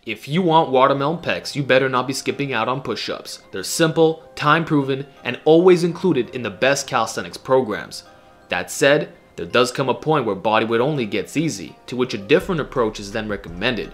If you want watermelon pecs, you better not be skipping out on push-ups. They're simple, time-proven, and always included in the best calisthenics programs. That said, there does come a point where bodyweight only gets easy, to which a different approach is then recommended,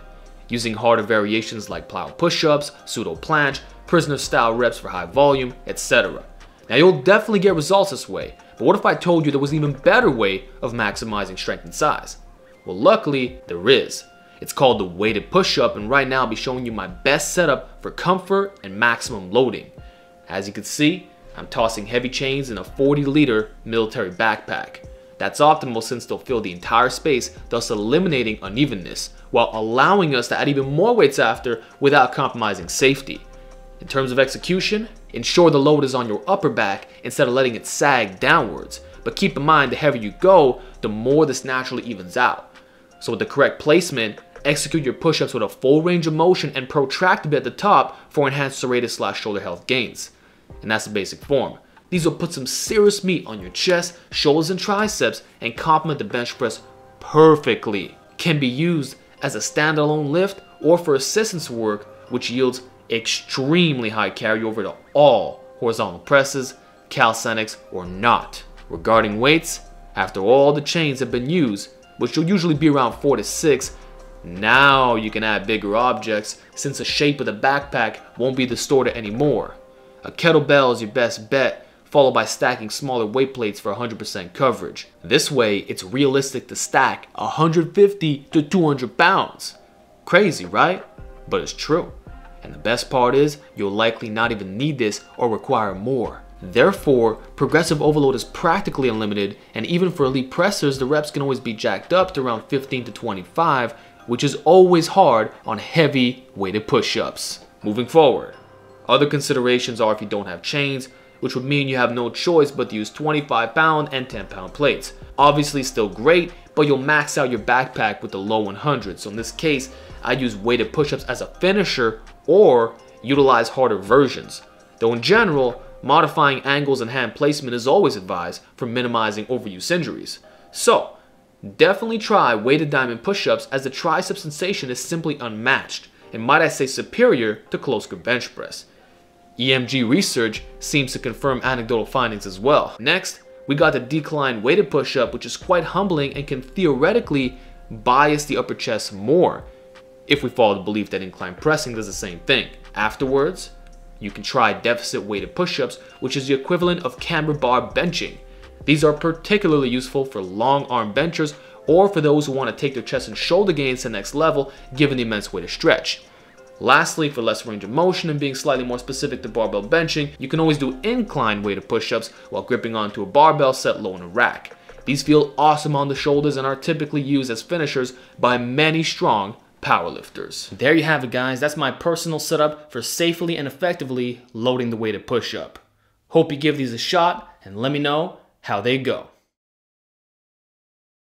using harder variations like plyo push-ups, pseudo planche, prisoner-style reps for high volume, etc. Now you'll definitely get results this way, but what if I told you there was an even better way of maximizing strength and size? Well, luckily, there is. It's called the weighted push-up, and right now I'll be showing you my best setup for comfort and maximum loading. As you can see, I'm tossing heavy chains in a 40-liter military backpack. That's optimal since they'll fill the entire space, thus eliminating unevenness, while allowing us to add even more weights after without compromising safety. In terms of execution, ensure the load is on your upper back instead of letting it sag downwards, but keep in mind the heavier you go, the more this naturally evens out. So with the correct placement, execute your push-ups with a full range of motion and protract a bit at the top for enhanced serratus/shoulder health gains. And that's the basic form. These will put some serious meat on your chest, shoulders, and triceps and complement the bench press perfectly. Can be used as a standalone lift or for assistance work, which yields extremely high carryover to all horizontal presses, calisthenics or not. Regarding weights, after all the chains have been used, which will usually be around 4 to 6, now you can add bigger objects since the shape of the backpack won't be distorted anymore. A kettlebell is your best bet, followed by stacking smaller weight plates for 100% coverage. This way, it's realistic to stack 150 to 200 pounds. Crazy, right? But it's true. And the best part is, you'll likely not even need this or require more. Therefore, progressive overload is practically unlimited, and even for elite pressers, the reps can always be jacked up to around 15 to 25, which is always hard on heavy weighted push-ups. Moving forward, other considerations are if you don't have chains, which would mean you have no choice but to use 25-pound and 10-pound plates. Obviously still great, but you'll max out your backpack with the low 100. So in this case, I use weighted push-ups as a finisher or utilize harder versions. Though in general, modifying angles and hand placement is always advised for minimizing overuse injuries. So, definitely try weighted diamond push-ups as the tricep sensation is simply unmatched, and might I say superior to close grip bench press. EMG research seems to confirm anecdotal findings as well. Next, we got the decline weighted push-up, which is quite humbling and can theoretically bias the upper chest more, if we follow the belief that incline pressing does the same thing. Afterwards, you can try deficit weighted push-ups, which is the equivalent of camber bar benching. These are particularly useful for long arm benchers or for those who want to take their chest and shoulder gains to the next level given the immense weight of stretch. Lastly, for less range of motion and being slightly more specific to barbell benching, you can always do incline weighted push-ups while gripping onto a barbell set low in a rack. These feel awesome on the shoulders and are typically used as finishers by many strong powerlifters. There you have it, guys. That's my personal setup for safely and effectively loading the weighted push-up. Hope you give these a shot and let me know how they go.